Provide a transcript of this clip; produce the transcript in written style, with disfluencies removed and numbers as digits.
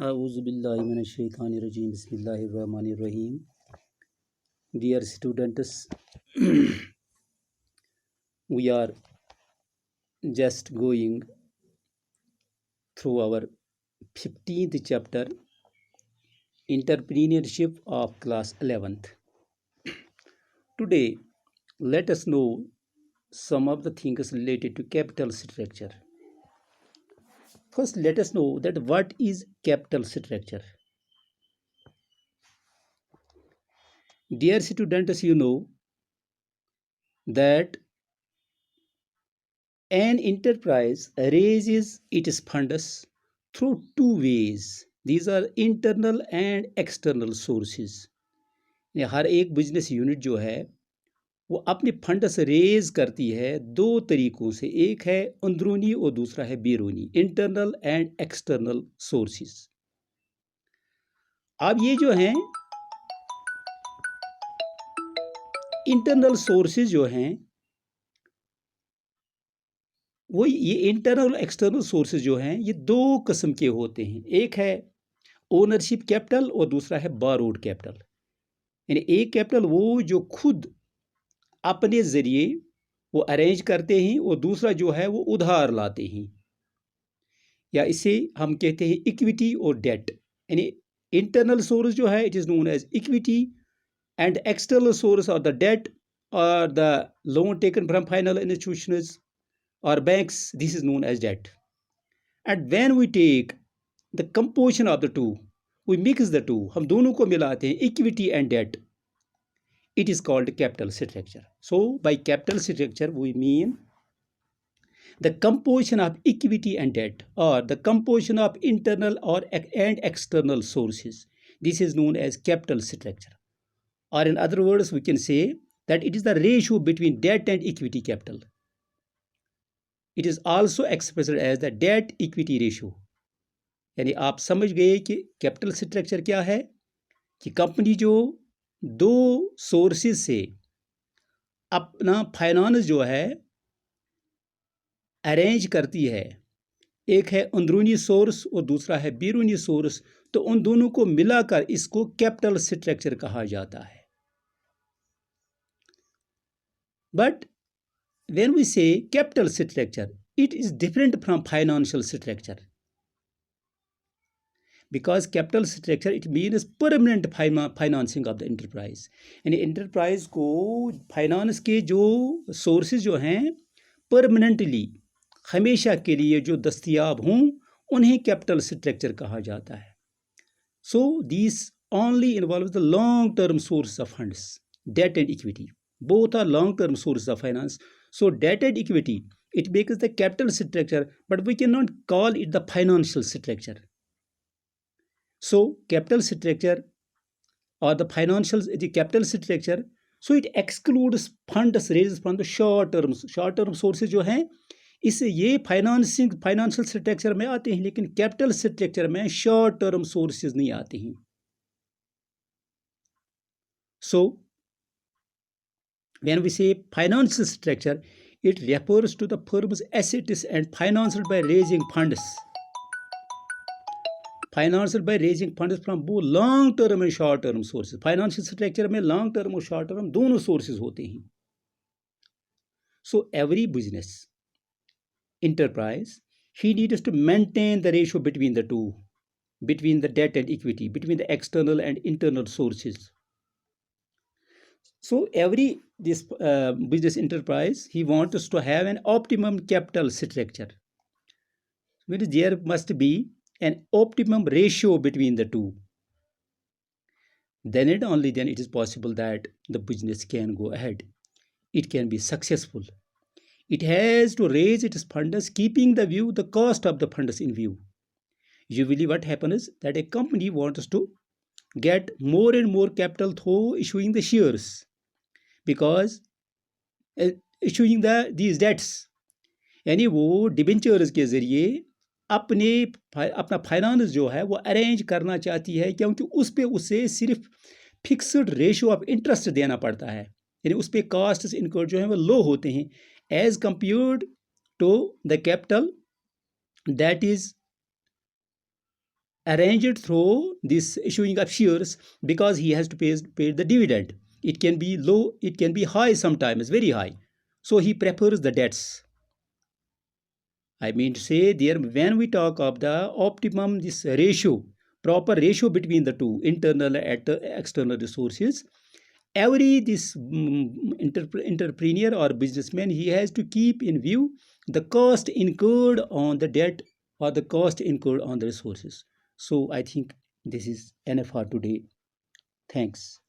Auzubillahiminesh-shaytanir-rajim. Bismillahir-rahmanir-rahim. Dear students, we are just going through our 15th chapter, Entrepreneurship of class 11th. Today, let us know some of the things related to capital structure. First, let us know that what is capital structure. Dear students, you know that an enterprise raises its funds through two ways. These are internal and external sources. हर एक business unit जो है वो अपने funds raise करती है दो तरीकों से, एक है अंदरूनी और दूसरा है बैरूनी, इंटरनल एंड एक्सटर्नल सोर्सेस। अब ये जो हैं इंटरनल सोर्सेज जो हैं वो ये इंटरनल एक्सटर्नल सोर्सेज जो हैं ये दो किस्म के होते हैं। एक है ओनरशिप कैपिटल और दूसरा है बारोड कैपिटल। यानी एक कैपिटल वो जो खुद अपने ज़रिए वो अरेंज करते हैं और दूसरा जो है वो उधार लाते हैं, या इसे हम कहते हैं इक्विटी और डेट। यानी इंटरनल सोर्स जो है it is known as equity and external source of the debt और the loan taken from final institutions or banks, this is known as debt. And when we take the composition of the two, we mix the two, हम दोनों को मिलाते हैं, equity and debt, it is called capital structure. So by capital structure we mean the composition of equity and debt or the composition of internal or and external sources. This is known as capital structure, or in other words we can say that it is the ratio between debt and equity capital. It is also expressed as the debt equity ratio. यानी आप समझ गए कि capital structure क्या है, कि company जो दो सोर्सेज से अपना फाइनेंस जो है अरेंज करती है, एक है अंदरूनी सोर्स और दूसरा है बैरूनी सोर्स, तो उन दोनों को मिलाकर इसको कैपिटल स्ट्रक्चर कहा जाता है। But when we say capital structure, it is different from financial structure, because capital structure it means permanent financing of the enterprise. यानी enterprise को फाइनेंस के जो सोर्सेज जो हैं परमानेंटली हमेशा के लिए जो दस्तयाब हों उन्हें कैपिटल स्ट्रक्चर कहा जाता है। So this only involves the long term sources of funds, debt and equity. Both are long term sources of finance. So debt and equity, it makes the capital structure, but we cannot call it the financial structure. So capital structure or the capital structure, so it excludes funds raised from the short term sources जो हैं, इससे ये financial structure में आते हैं, लेकिन capital structure में short term sources नहीं आते हैं। So when we say financial structure, it refers to the firm's assets and financed by raising funds. Financed by raising funds from both long term and short term sources. Financial structure में long term और short term दोनों sources होते हैं. So every business enterprise, he needs to maintain the ratio between the two, between the debt and equity, between the external and internal sources. So every business enterprise, he wants to have an optimum capital structure. There must be an optimum ratio between the two. Then and only then it is possible that the business can go ahead. It can be successful. It has to raise its funds, keeping the cost of the funds in view. Usually what happens is that a company wants to get more and more capital through issuing the shares, because issuing these debts, यानी वो debentures के ज़रिए अपना finance जो है वो arrange करना चाहती है, क्योंकि उस पे उसे सिर्फ फिक्स्ड रेशियो ऑफ इंटरेस्ट देना पड़ता है। यानी उस पे कॉस्ट इनकर्ड जो है वो लो होते हैं as compared to the capital that is arranged through this issuing of shares because he has to pay the dividend. It can be low, it can be high sometimes, very high. So he prefers the debts. I mean to say there when we talk of the optimum this ratio, proper ratio between the two internal and external resources, every this entrepreneur or businessman he has to keep in view the cost incurred on the debt or the cost incurred on the resources. So I think this is enough for today. Thanks.